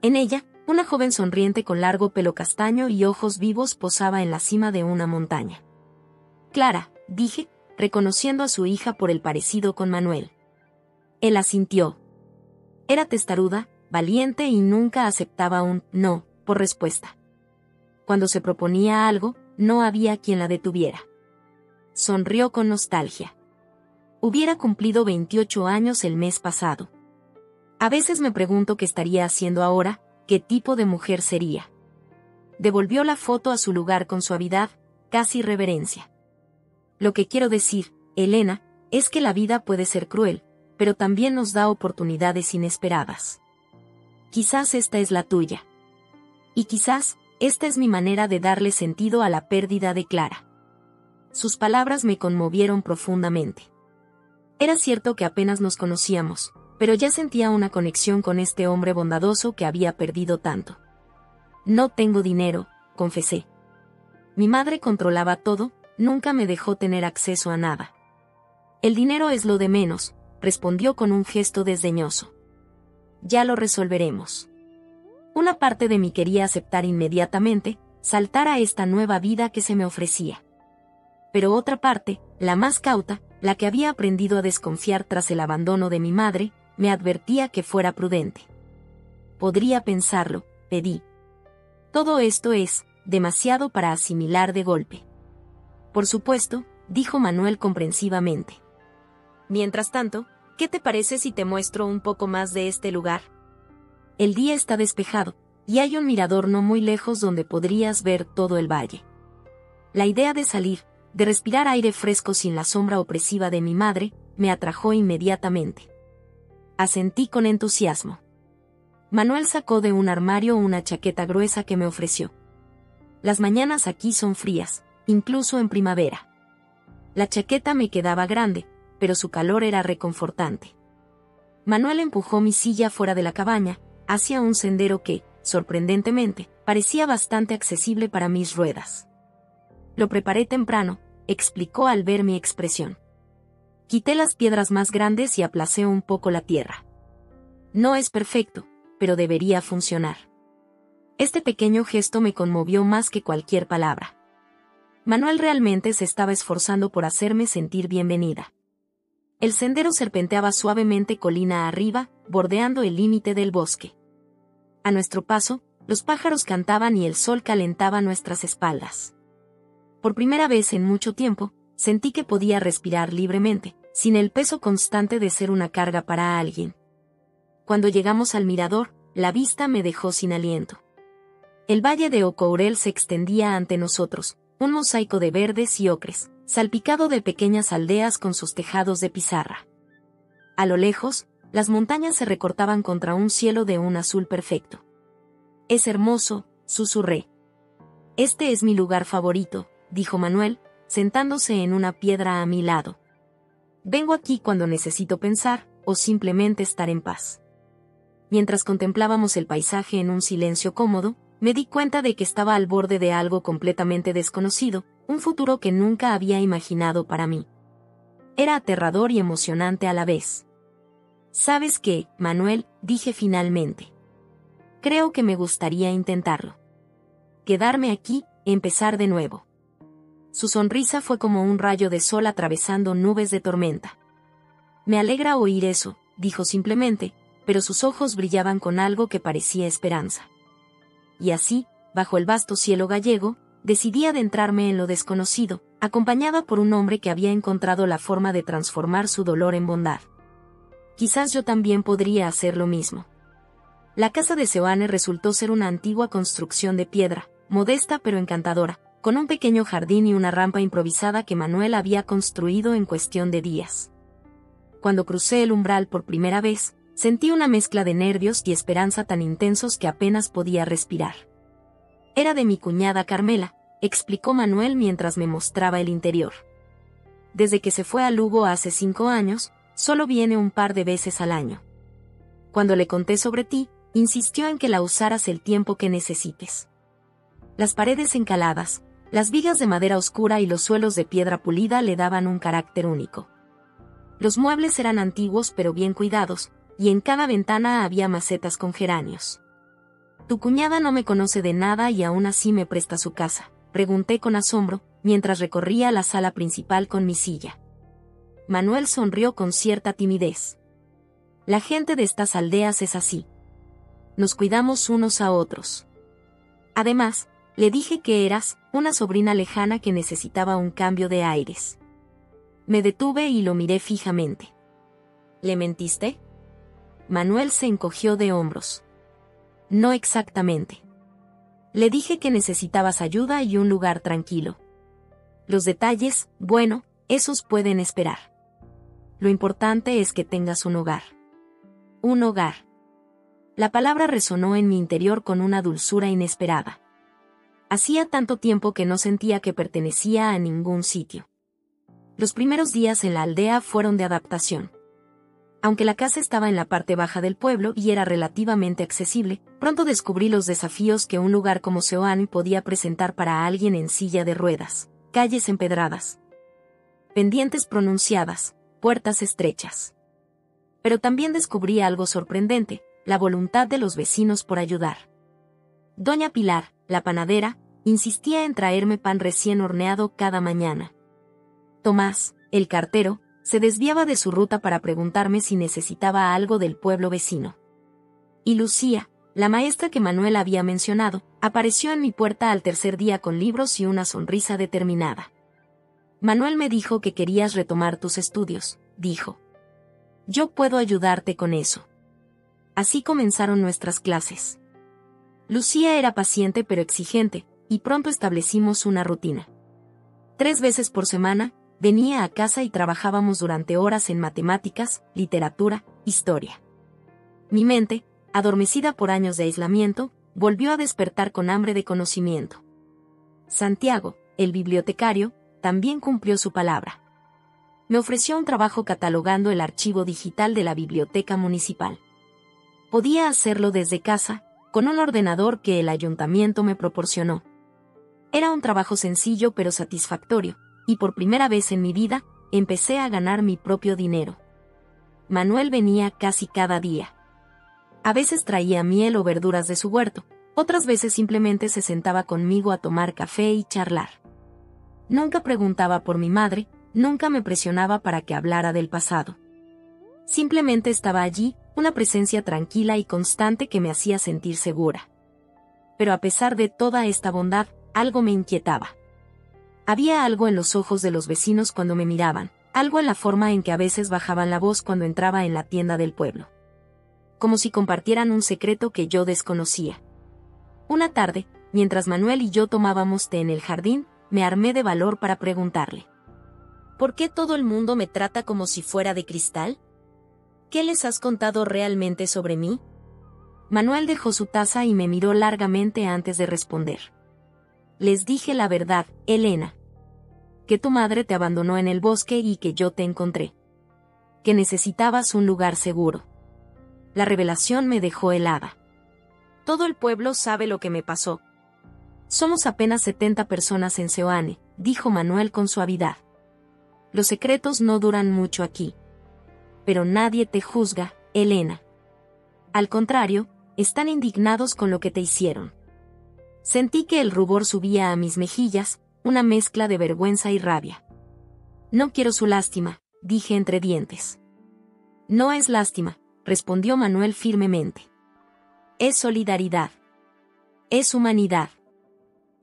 [SPEAKER 1] En ella, una joven sonriente con largo pelo castaño y ojos vivos posaba en la cima de una montaña. Clara, dije, reconociendo a su hija por el parecido con Manuel. Él asintió. Era testaruda, valiente y nunca aceptaba un no por respuesta. Cuando se proponía algo, no había quien la detuviera. Sonrió con nostalgia. Hubiera cumplido 28 años el mes pasado. A veces me pregunto qué estaría haciendo ahora, qué tipo de mujer sería. Devolvió la foto a su lugar con suavidad, casi reverencia. Lo que quiero decir, Elena, es que la vida puede ser cruel, pero también nos da oportunidades inesperadas. Quizás esta es la tuya. Y quizás, esta es mi manera de darle sentido a la pérdida de Clara. Sus palabras me conmovieron profundamente. Era cierto que apenas nos conocíamos, pero ya sentía una conexión con este hombre bondadoso que había perdido tanto. No tengo dinero, confesé. Mi madre controlaba todo, nunca me dejó tener acceso a nada. El dinero es lo de menos, respondió con un gesto desdeñoso. Ya lo resolveremos. Una parte de mí quería aceptar inmediatamente, saltar a esta nueva vida que se me ofrecía. Pero otra parte, la más cauta, la que había aprendido a desconfiar tras el abandono de mi madre, me advertía que fuera prudente. Podría pensarlo, pedí. Todo esto es demasiado para asimilar de golpe. Por supuesto, dijo Manuel comprensivamente. Mientras tanto, ¿qué te parece si te muestro un poco más de este lugar? El día está despejado, y hay un mirador no muy lejos donde podrías ver todo el valle. La idea de salir, de respirar aire fresco sin la sombra opresiva de mi madre, me atrajo inmediatamente. Asentí con entusiasmo. Manuel sacó de un armario una chaqueta gruesa que me ofreció. Las mañanas aquí son frías, incluso en primavera. La chaqueta me quedaba grande, pero su calor era reconfortante. Manuel empujó mi silla fuera de la cabaña, hacia un sendero que, sorprendentemente, parecía bastante accesible para mis ruedas. Lo preparé temprano, explicó al ver mi expresión. Quité las piedras más grandes y aplacé un poco la tierra. No es perfecto, pero debería funcionar. Este pequeño gesto me conmovió más que cualquier palabra. Manuel realmente se estaba esforzando por hacerme sentir bienvenida. El sendero serpenteaba suavemente colina arriba, bordeando el límite del bosque. A nuestro paso, los pájaros cantaban y el sol calentaba nuestras espaldas. Por primera vez en mucho tiempo, sentí que podía respirar libremente, sin el peso constante de ser una carga para alguien. Cuando llegamos al mirador, la vista me dejó sin aliento. El valle de Ocourel se extendía ante nosotros, un mosaico de verdes y ocres, salpicado de pequeñas aldeas con sus tejados de pizarra. A lo lejos, las montañas se recortaban contra un cielo de un azul perfecto. Es hermoso, susurré. Este es mi lugar favorito, dijo Manuel, sentándose en una piedra a mi lado. Vengo aquí cuando necesito pensar, o simplemente estar en paz. Mientras contemplábamos el paisaje en un silencio cómodo, Me di cuenta de que estaba al borde de algo completamente desconocido, un futuro que nunca había imaginado para mí. Era aterrador y emocionante a la vez. ¿Sabes qué, Manuel?, dije finalmente. Creo que me gustaría intentarlo. Quedarme aquí, empezar de nuevo. Su sonrisa fue como un rayo de sol atravesando nubes de tormenta. Me alegra oír eso, dijo simplemente, pero sus ojos brillaban con algo que parecía esperanza. Y así, bajo el vasto cielo gallego, decidí adentrarme en lo desconocido, acompañada por un hombre que había encontrado la forma de transformar su dolor en bondad. Quizás yo también podría hacer lo mismo. La casa de Seoane resultó ser una antigua construcción de piedra, modesta pero encantadora, con un pequeño jardín y una rampa improvisada que Manuel había construido en cuestión de días. Cuando crucé el umbral por primera vez, sentí una mezcla de nervios y esperanza tan intensos que apenas podía respirar. Era de mi cuñada Carmela, explicó Manuel mientras me mostraba el interior. Desde que se fue a Lugo hace 5 años, solo viene un par de veces al año. Cuando le conté sobre ti, insistió en que la usaras el tiempo que necesites. Las paredes encaladas, las vigas de madera oscura y los suelos de piedra pulida le daban un carácter único. Los muebles eran antiguos pero bien cuidados, y en cada ventana había macetas con geranios. «¿Tu cuñada no me conoce de nada y aún así me presta su casa?», pregunté con asombro, mientras recorría la sala principal con mi silla. Manuel sonrió con cierta timidez. «La gente de estas aldeas es así. Nos cuidamos unos a otros. Además, le dije que eras una sobrina lejana que necesitaba un cambio de aires». Me detuve y lo miré fijamente. «¿Le mentiste?». Manuel se encogió de hombros. «No exactamente. Le dije que necesitabas ayuda y un lugar tranquilo. Los detalles, bueno, esos pueden esperar. Lo importante es que tengas un hogar». Un hogar. La palabra resonó en mi interior con una dulzura inesperada. Hacía tanto tiempo que no sentía que pertenecía a ningún sitio. Los primeros días en la aldea fueron de adaptación. Aunque la casa estaba en la parte baja del pueblo y era relativamente accesible, pronto descubrí los desafíos que un lugar como Seoane podía presentar para alguien en silla de ruedas: calles empedradas, pendientes pronunciadas, puertas estrechas. Pero también descubrí algo sorprendente: la voluntad de los vecinos por ayudar. Doña Pilar, la panadera, insistía en traerme pan recién horneado cada mañana. Tomás, el cartero, se desviaba de su ruta para preguntarme si necesitaba algo del pueblo vecino. Y Lucía, la maestra que Manuel había mencionado, apareció en mi puerta al tercer día con libros y una sonrisa determinada. «Manuel me dijo que querías retomar tus estudios», dijo. «Yo puedo ayudarte con eso». Así comenzaron nuestras clases. Lucía era paciente pero exigente, y pronto establecimos una rutina. 3 veces por semana, venía a casa y trabajábamos durante horas en matemáticas, literatura, historia. Mi mente, adormecida por años de aislamiento, volvió a despertar con hambre de conocimiento. Santiago, el bibliotecario, también cumplió su palabra. Me ofreció un trabajo catalogando el archivo digital de la biblioteca municipal. Podía hacerlo desde casa, con un ordenador que el ayuntamiento me proporcionó. Era un trabajo sencillo pero satisfactorio, y por primera vez en mi vida, empecé a ganar mi propio dinero. Manuel venía casi cada día. A veces traía miel o verduras de su huerto, otras veces simplemente se sentaba conmigo a tomar café y charlar. Nunca preguntaba por mi madre, nunca me presionaba para que hablara del pasado. Simplemente estaba allí, una presencia tranquila y constante que me hacía sentir segura. Pero a pesar de toda esta bondad, algo me inquietaba. Había algo en los ojos de los vecinos cuando me miraban, algo en la forma en que a veces bajaban la voz cuando entraba en la tienda del pueblo. Como si compartieran un secreto que yo desconocía. Una tarde, mientras Manuel y yo tomábamos té en el jardín, me armé de valor para preguntarle: ¿por qué todo el mundo me trata como si fuera de cristal? ¿Qué les has contado realmente sobre mí? Manuel dejó su taza y me miró largamente antes de responder. Les dije la verdad, Elena. Que tu madre te abandonó en el bosque y que yo te encontré. Que necesitabas un lugar seguro. La revelación me dejó helada. Todo el pueblo sabe lo que me pasó. Somos apenas 70 personas en Seoane, dijo Manuel con suavidad. Los secretos no duran mucho aquí. Pero nadie te juzga, Elena. Al contrario, están indignados con lo que te hicieron. Sentí que el rubor subía a mis mejillas, una mezcla de vergüenza y rabia. No quiero su lástima, dije entre dientes. No es lástima, respondió Manuel firmemente. Es solidaridad. Es humanidad.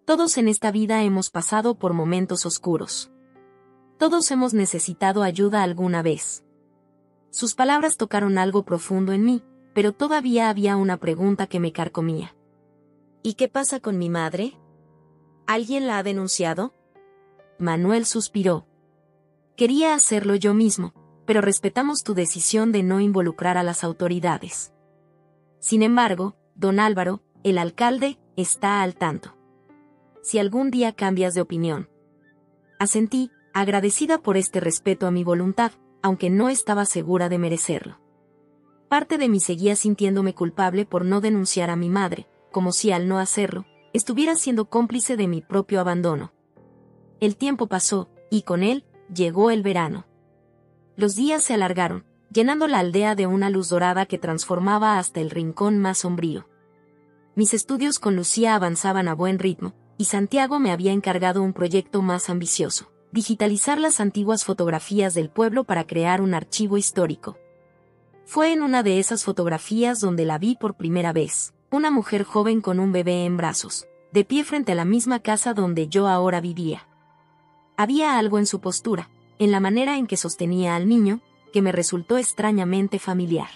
[SPEAKER 1] Todos en esta vida hemos pasado por momentos oscuros. Todos hemos necesitado ayuda alguna vez. Sus palabras tocaron algo profundo en mí, pero todavía había una pregunta que me carcomía. ¿Y qué pasa con mi madre? ¿Alguien la ha denunciado? Manuel suspiró. Quería hacerlo yo mismo, pero respetamos tu decisión de no involucrar a las autoridades. Sin embargo, don Álvaro, el alcalde, está al tanto. Si algún día cambias de opinión. Asentí, agradecida por este respeto a mi voluntad, aunque no estaba segura de merecerlo. Parte de mí seguía sintiéndome culpable por no denunciar a mi madre, como si al no hacerlo, estuviera siendo cómplice de mi propio abandono. El tiempo pasó, y con él, llegó el verano. Los días se alargaron, llenando la aldea de una luz dorada que transformaba hasta el rincón más sombrío. Mis estudios con Lucía avanzaban a buen ritmo, y Santiago me había encargado un proyecto más ambicioso: digitalizar las antiguas fotografías del pueblo para crear un archivo histórico. Fue en una de esas fotografías donde la vi por primera vez, una mujer joven con un bebé en brazos, de pie frente a la misma casa donde yo ahora vivía. Había algo en su postura, en la manera en que sostenía al niño, que me resultó extrañamente familiar.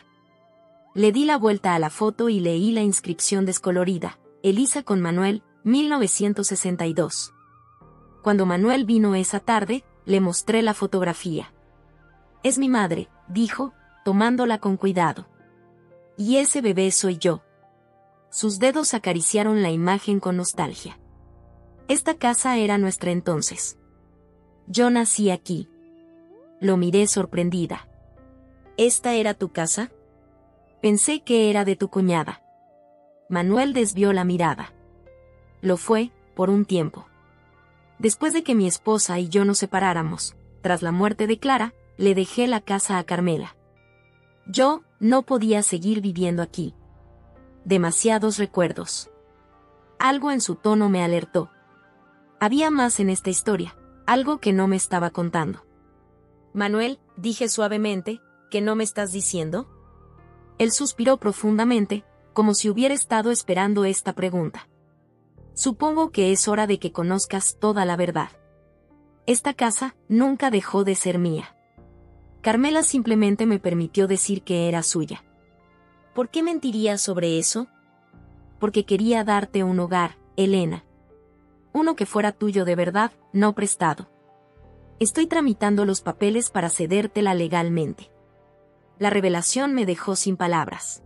[SPEAKER 1] Le di la vuelta a la foto y leí la inscripción descolorida: Elisa con Manuel, 1962. Cuando Manuel vino esa tarde, le mostré la fotografía. Es mi madre, dijo, tomándola con cuidado. Y ese bebé soy yo. Sus dedos acariciaron la imagen con nostalgia. Esta casa era nuestra entonces. Yo nací aquí. Lo miré sorprendida. ¿Esta era tu casa? Pensé que era de tu cuñada. Manuel desvió la mirada. Lo fue, por un tiempo. Después de que mi esposa y yo nos separáramos, tras la muerte de Clara, le dejé la casa a Carmela. Yo no podía seguir viviendo aquí. Demasiados recuerdos. Algo en su tono me alertó. Había más en esta historia, algo que no me estaba contando. Manuel, dije suavemente, ¿qué no me estás diciendo? Él suspiró profundamente, como si hubiera estado esperando esta pregunta. Supongo que es hora de que conozcas toda la verdad. Esta casa nunca dejó de ser mía. Carmela simplemente me permitió decir que era suya. ¿Por qué mentiría sobre eso? Porque quería darte un hogar, Elena. Uno que fuera tuyo de verdad, no prestado. Estoy tramitando los papeles para cedértela legalmente. La revelación me dejó sin palabras.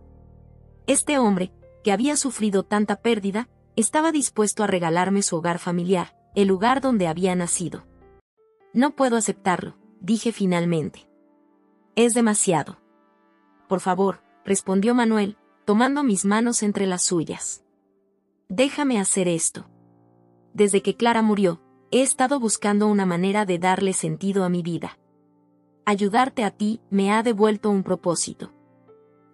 [SPEAKER 1] Este hombre, que había sufrido tanta pérdida, estaba dispuesto a regalarme su hogar familiar, el lugar donde había nacido. No puedo aceptarlo, dije finalmente. Es demasiado. Por favor, respondió Manuel, tomando mis manos entre las suyas. Déjame hacer esto. Desde que Clara murió, he estado buscando una manera de darle sentido a mi vida. Ayudarte a ti me ha devuelto un propósito.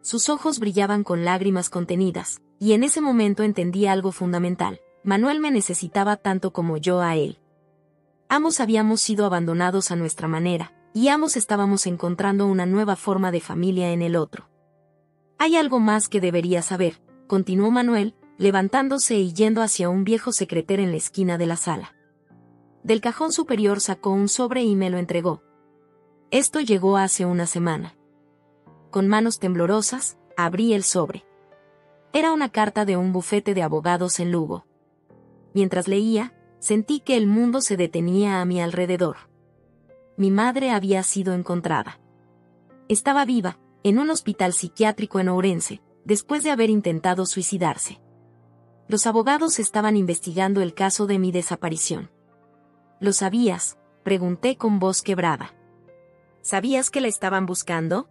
[SPEAKER 1] Sus ojos brillaban con lágrimas contenidas, y en ese momento entendí algo fundamental: Manuel me necesitaba tanto como yo a él. Ambos habíamos sido abandonados a nuestra manera, y ambos estábamos encontrando una nueva forma de familia en el otro. Hay algo más que deberías saber, continuó Manuel, levantándose y yendo hacia un viejo secreter en la esquina de la sala. Del cajón superior sacó un sobre y me lo entregó. Esto llegó hace una semana. Con manos temblorosas, abrí el sobre. Era una carta de un bufete de abogados en Lugo. Mientras leía, sentí que el mundo se detenía a mi alrededor. Mi madre había sido encontrada. Estaba viva, en un hospital psiquiátrico en Ourense, después de haber intentado suicidarse. Los abogados estaban investigando el caso de mi desaparición. ¿Lo sabías?, pregunté con voz quebrada. ¿Sabías que la estaban buscando?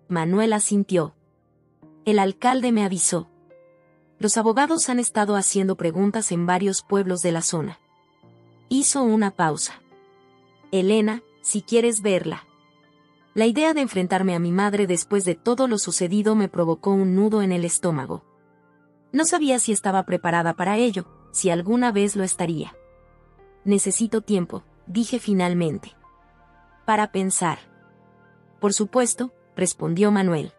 [SPEAKER 1] Manuel asintió. El alcalde me avisó. Los abogados han estado haciendo preguntas en varios pueblos de la zona. Hizo una pausa. Elena, si quieres verla. La idea de enfrentarme a mi madre después de todo lo sucedido me provocó un nudo en el estómago. No sabía si estaba preparada para ello, si alguna vez lo estaría. Necesito tiempo, dije finalmente. Para pensar. Por supuesto, respondió Manuel.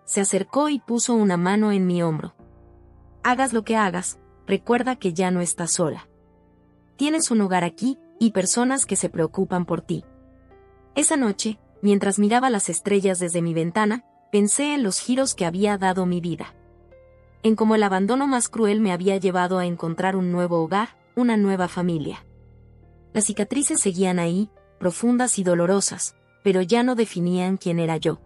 [SPEAKER 1] Se acercó y puso una mano en mi hombro. Hagas lo que hagas, recuerda que ya no estás sola. Tienes un hogar aquí, y personas que se preocupan por ti. Esa noche, mientras miraba las estrellas desde mi ventana, pensé en los giros que había dado mi vida. En cómo el abandono más cruel me había llevado a encontrar un nuevo hogar, una nueva familia. Las cicatrices seguían ahí, profundas y dolorosas, pero ya no definían quién era yo.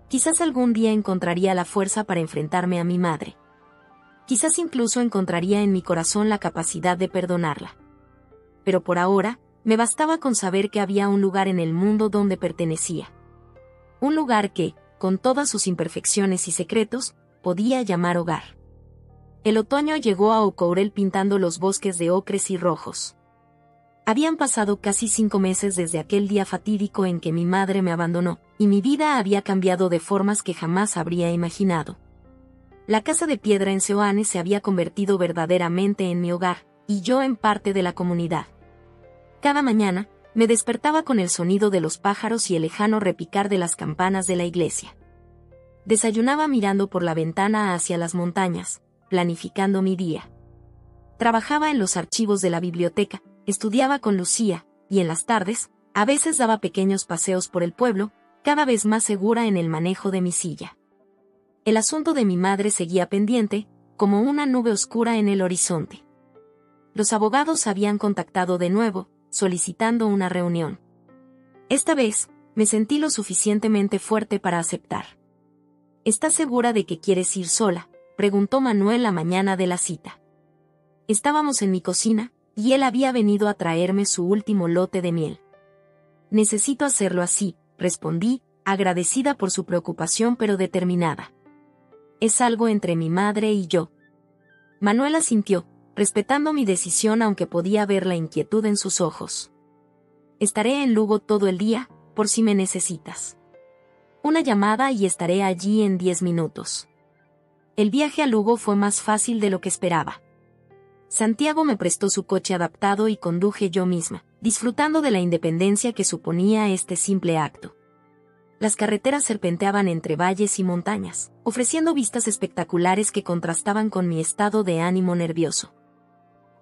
[SPEAKER 1] Quizás algún día encontraría la fuerza para enfrentarme a mi madre. Quizás incluso encontraría en mi corazón la capacidad de perdonarla. Pero por ahora, me bastaba con saber que había un lugar en el mundo donde pertenecía. Un lugar que, con todas sus imperfecciones y secretos, podía llamar hogar. El otoño llegó a Ocourel pintando los bosques de ocres y rojos. Habían pasado casi 5 meses desde aquel día fatídico en que mi madre me abandonó, y mi vida había cambiado de formas que jamás habría imaginado. La casa de piedra en Seoane se había convertido verdaderamente en mi hogar, y yo en parte de la comunidad. Cada mañana, me despertaba con el sonido de los pájaros y el lejano repicar de las campanas de la iglesia. Desayunaba mirando por la ventana hacia las montañas, planificando mi día. Trabajaba en los archivos de la biblioteca, estudiaba con Lucía, y en las tardes, a veces daba pequeños paseos por el pueblo, cada vez más segura en el manejo de mi silla. El asunto de mi madre seguía pendiente, como una nube oscura en el horizonte. Los abogados habían contactado de nuevo, solicitando una reunión. Esta vez, me sentí lo suficientemente fuerte para aceptar. ¿Estás segura de que quieres ir sola?, preguntó Manuel la mañana de la cita. Estábamos en mi cocina, y él había venido a traerme su último lote de miel. Necesito hacerlo así, respondí, agradecida por su preocupación pero determinada. Es algo entre mi madre y yo. Manuel asintió, respetando mi decisión aunque podía ver la inquietud en sus ojos. Estaré en Lugo todo el día, por si me necesitas. Una llamada y estaré allí en 10 minutos. El viaje a Lugo fue más fácil de lo que esperaba. Santiago me prestó su coche adaptado y conduje yo misma, disfrutando de la independencia que suponía este simple acto. Las carreteras serpenteaban entre valles y montañas, ofreciendo vistas espectaculares que contrastaban con mi estado de ánimo nervioso.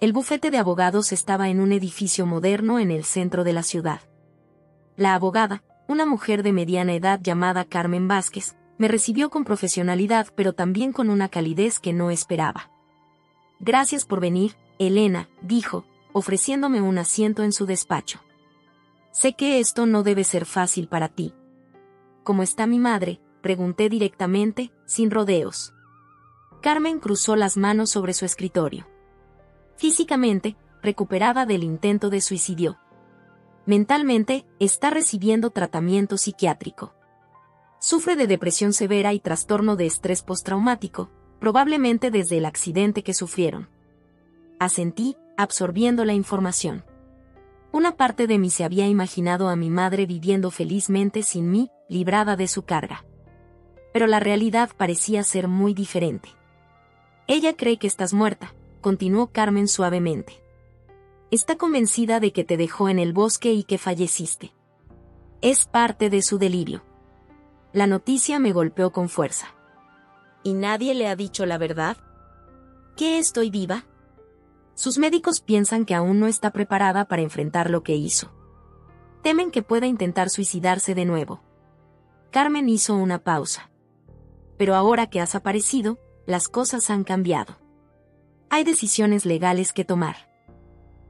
[SPEAKER 1] El bufete de abogados estaba en un edificio moderno en el centro de la ciudad. La abogada, una mujer de mediana edad llamada Carmen Vázquez, me recibió con profesionalidad pero también con una calidez que no esperaba. Gracias por venir, Elena, dijo, ofreciéndome un asiento en su despacho. Sé que esto no debe ser fácil para ti. ¿Cómo está mi madre?, pregunté directamente, sin rodeos. Carmen cruzó las manos sobre su escritorio. Físicamente, recuperada del intento de suicidio. Mentalmente, está recibiendo tratamiento psiquiátrico. Sufre de depresión severa y trastorno de estrés postraumático, probablemente desde el accidente que sufrieron. Asentí, absorbiendo la información. Una parte de mí se había imaginado a mi madre viviendo felizmente sin mí, librada de su carga. Pero la realidad parecía ser muy diferente. Ella cree que estás muerta, continuó Carmen suavemente. Está convencida de que te dejó en el bosque y que falleciste. Es parte de su delirio. La noticia me golpeó con fuerza. ¿Y nadie le ha dicho la verdad? ¿Que estoy viva? Sus médicos piensan que aún no está preparada para enfrentar lo que hizo. Temen que pueda intentar suicidarse de nuevo. Carmen hizo una pausa. Pero ahora que has aparecido, las cosas han cambiado. Hay decisiones legales que tomar.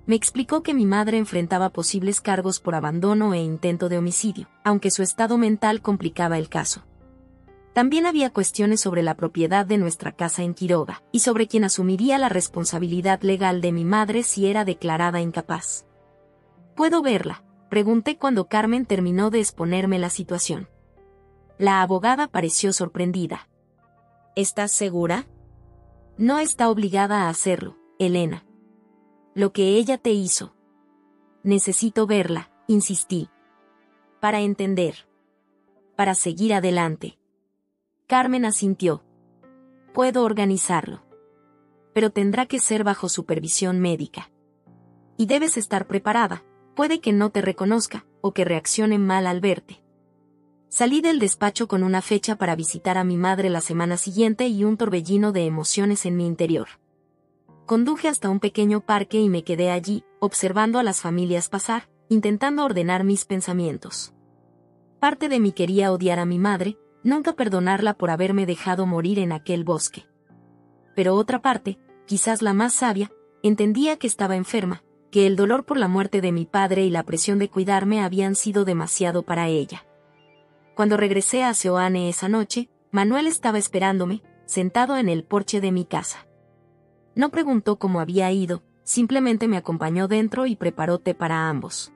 [SPEAKER 1] Me explicó que mi madre enfrentaba posibles cargos por abandono e intento de homicidio, aunque su estado mental complicaba el caso. También había cuestiones sobre la propiedad de nuestra casa en Quiroga, y sobre quién asumiría la responsabilidad legal de mi madre si era declarada incapaz. ¿Puedo verla?, pregunté cuando Carmen terminó de exponerme la situación. La abogada pareció sorprendida. ¿Estás segura? No está obligada a hacerlo, Elena. Lo que ella te hizo. Necesito verla, insistí. Para entender. Para seguir adelante. Carmen asintió. Puedo organizarlo. Pero tendrá que ser bajo supervisión médica. Y debes estar preparada, puede que no te reconozca, o que reaccione mal al verte. Salí del despacho con una fecha para visitar a mi madre la semana siguiente y un torbellino de emociones en mi interior. Conduje hasta un pequeño parque y me quedé allí, observando a las familias pasar, intentando ordenar mis pensamientos. Parte de mí quería odiar a mi madre, nunca perdonarla por haberme dejado morir en aquel bosque. Pero otra parte, quizás la más sabia, entendía que estaba enferma, que el dolor por la muerte de mi padre y la presión de cuidarme habían sido demasiado para ella. Cuando regresé a Seoane esa noche, Manuel estaba esperándome, sentado en el porche de mi casa. No preguntó cómo había ido, simplemente me acompañó dentro y preparó té para ambos.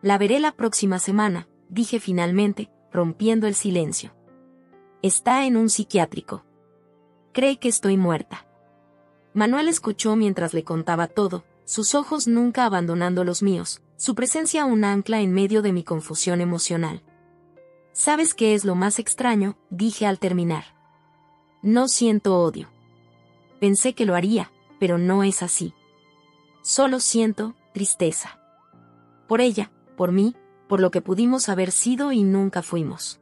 [SPEAKER 1] La veré la próxima semana, dije finalmente, rompiendo el silencio. Está en un psiquiátrico. Cree que estoy muerta. Manuel escuchó mientras le contaba todo, sus ojos nunca abandonando los míos, su presencia un ancla en medio de mi confusión emocional. ¿Sabes qué es lo más extraño?, dije al terminar. No siento odio. Pensé que lo haría, pero no es así. Solo siento tristeza. Por ella, por mí, por lo que pudimos haber sido y nunca fuimos.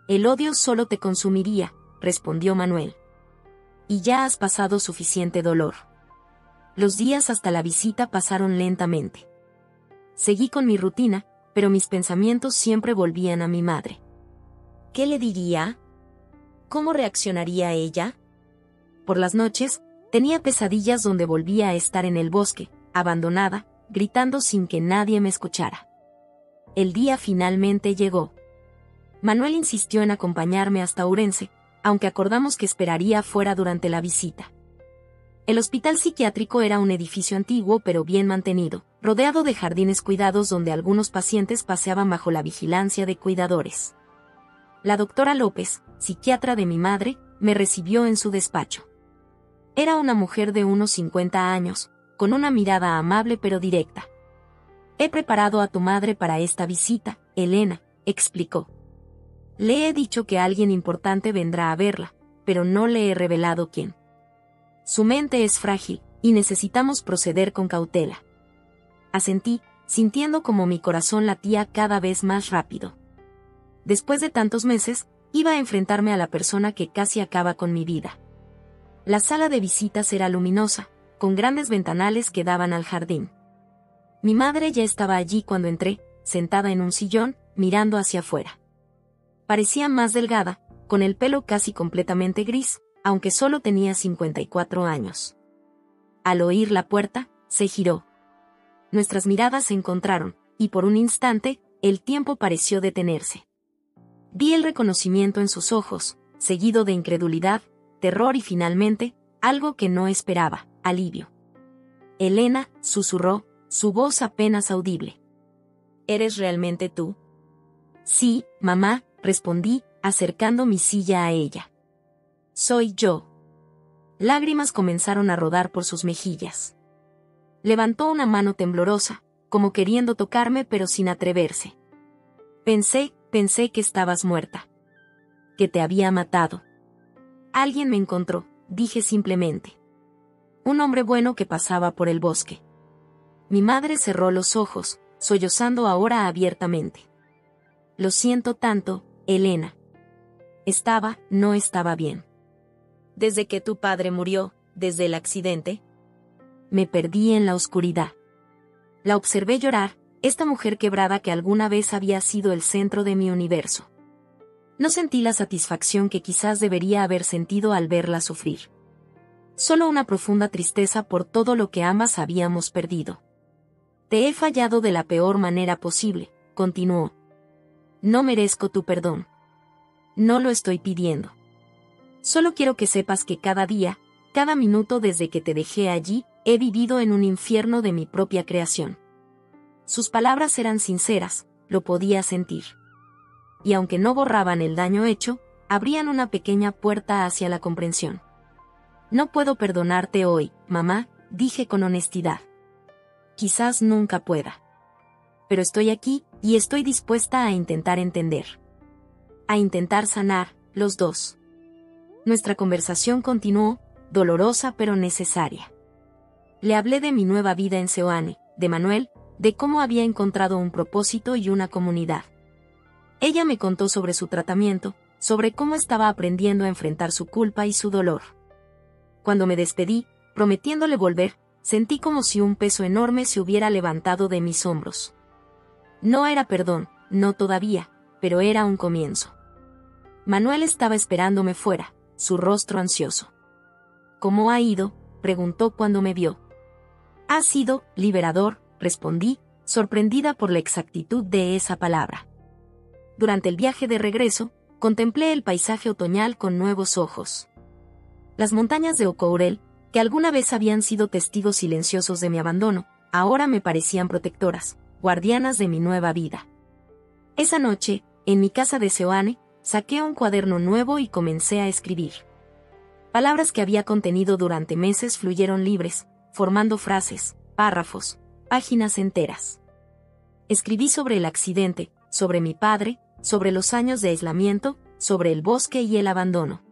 [SPEAKER 1] El odio solo te consumiría, respondió Manuel. Y ya has pasado suficiente dolor. Los días hasta la visita pasaron lentamente. Seguí con mi rutina, pero mis pensamientos siempre volvían a mi madre. ¿Qué le diría? ¿Cómo reaccionaría ella? Por las noches, tenía pesadillas donde volvía a estar en el bosque, abandonada, gritando sin que nadie me escuchara. El día finalmente llegó. Manuel insistió en acompañarme hasta Ourense, aunque acordamos que esperaría fuera durante la visita. El hospital psiquiátrico era un edificio antiguo pero bien mantenido, rodeado de jardines cuidados donde algunos pacientes paseaban bajo la vigilancia de cuidadores. La doctora López, psiquiatra de mi madre, me recibió en su despacho. Era una mujer de unos 50 años, con una mirada amable pero directa. He preparado a tu madre para esta visita, Elena, explicó. Le he dicho que alguien importante vendrá a verla, pero no le he revelado quién. Su mente es frágil, y necesitamos proceder con cautela. Asentí, sintiendo como mi corazón latía cada vez más rápido. Después de tantos meses, iba a enfrentarme a la persona que casi acaba con mi vida. La sala de visitas era luminosa, con grandes ventanales que daban al jardín. Mi madre ya estaba allí cuando entré, sentada en un sillón, mirando hacia afuera. Parecía más delgada, con el pelo casi completamente gris, aunque solo tenía 54 años. Al oír la puerta, se giró. Nuestras miradas se encontraron, y por un instante, el tiempo pareció detenerse. Vi el reconocimiento en sus ojos, seguido de incredulidad, terror y finalmente, algo que no esperaba, alivio. Elena, susurró, su voz apenas audible. ¿Eres realmente tú? Sí, mamá, respondí, acercando mi silla a ella. Soy yo. Lágrimas comenzaron a rodar por sus mejillas. Levantó una mano temblorosa, como queriendo tocarme pero sin atreverse. Pensé que estabas muerta. Que te había matado. Alguien me encontró, dije simplemente. Un hombre bueno que pasaba por el bosque. Mi madre cerró los ojos, sollozando ahora abiertamente. Lo siento tanto, Elena. No estaba bien. Desde que tu padre murió, desde el accidente, me perdí en la oscuridad. La observé llorar, esta mujer quebrada que alguna vez había sido el centro de mi universo. No sentí la satisfacción que quizás debería haber sentido al verla sufrir. Solo una profunda tristeza por todo lo que ambas habíamos perdido. Te he fallado de la peor manera posible, continuó. No merezco tu perdón. No lo estoy pidiendo. Solo quiero que sepas que cada día, cada minuto desde que te dejé allí, he vivido en un infierno de mi propia creación. Sus palabras eran sinceras, lo podía sentir. Y aunque no borraban el daño hecho, abrían una pequeña puerta hacia la comprensión. No puedo perdonarte hoy, mamá, dije con honestidad. Quizás nunca pueda. Pero estoy aquí, y estoy dispuesta a intentar entender. A intentar sanar, los dos. Nuestra conversación continuó, dolorosa pero necesaria. Le hablé de mi nueva vida en Seoane, de Manuel, de cómo había encontrado un propósito y una comunidad. Ella me contó sobre su tratamiento, sobre cómo estaba aprendiendo a enfrentar su culpa y su dolor. Cuando me despedí, prometiéndole volver, sentí como si un peso enorme se hubiera levantado de mis hombros. No era perdón, no todavía, pero era un comienzo. Manuel estaba esperándome fuera, su rostro ansioso. ¿Cómo ha ido?, preguntó cuando me vio. Ha sido liberador, respondí, sorprendida por la exactitud de esa palabra. Durante el viaje de regreso, contemplé el paisaje otoñal con nuevos ojos. Las montañas de Ocourel, que alguna vez habían sido testigos silenciosos de mi abandono, ahora me parecían protectoras, guardianas de mi nueva vida. Esa noche, en mi casa de Seoane, saqué un cuaderno nuevo y comencé a escribir. Palabras que había contenido durante meses fluyeron libres, formando frases, párrafos, páginas enteras. Escribí sobre el accidente, sobre mi padre, sobre los años de aislamiento, sobre el bosque y el abandono.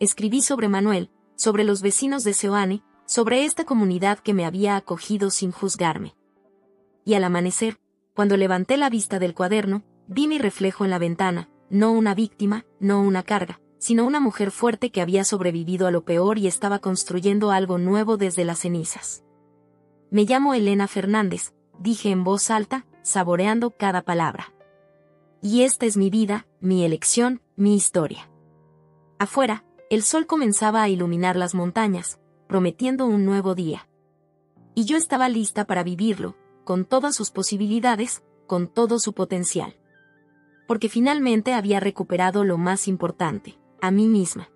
[SPEAKER 1] Escribí sobre Manuel, sobre los vecinos de Seoane, sobre esta comunidad que me había acogido sin juzgarme. Y al amanecer, cuando levanté la vista del cuaderno, vi mi reflejo en la ventana, no una víctima, no una carga, sino una mujer fuerte que había sobrevivido a lo peor y estaba construyendo algo nuevo desde las cenizas. Me llamo Elena Fernández, dije en voz alta, saboreando cada palabra. Y esta es mi vida, mi elección, mi historia. Afuera, el sol comenzaba a iluminar las montañas, prometiendo un nuevo día. Y yo estaba lista para vivirlo, con todas sus posibilidades, con todo su potencial. Porque finalmente había recuperado lo más importante, a mí misma.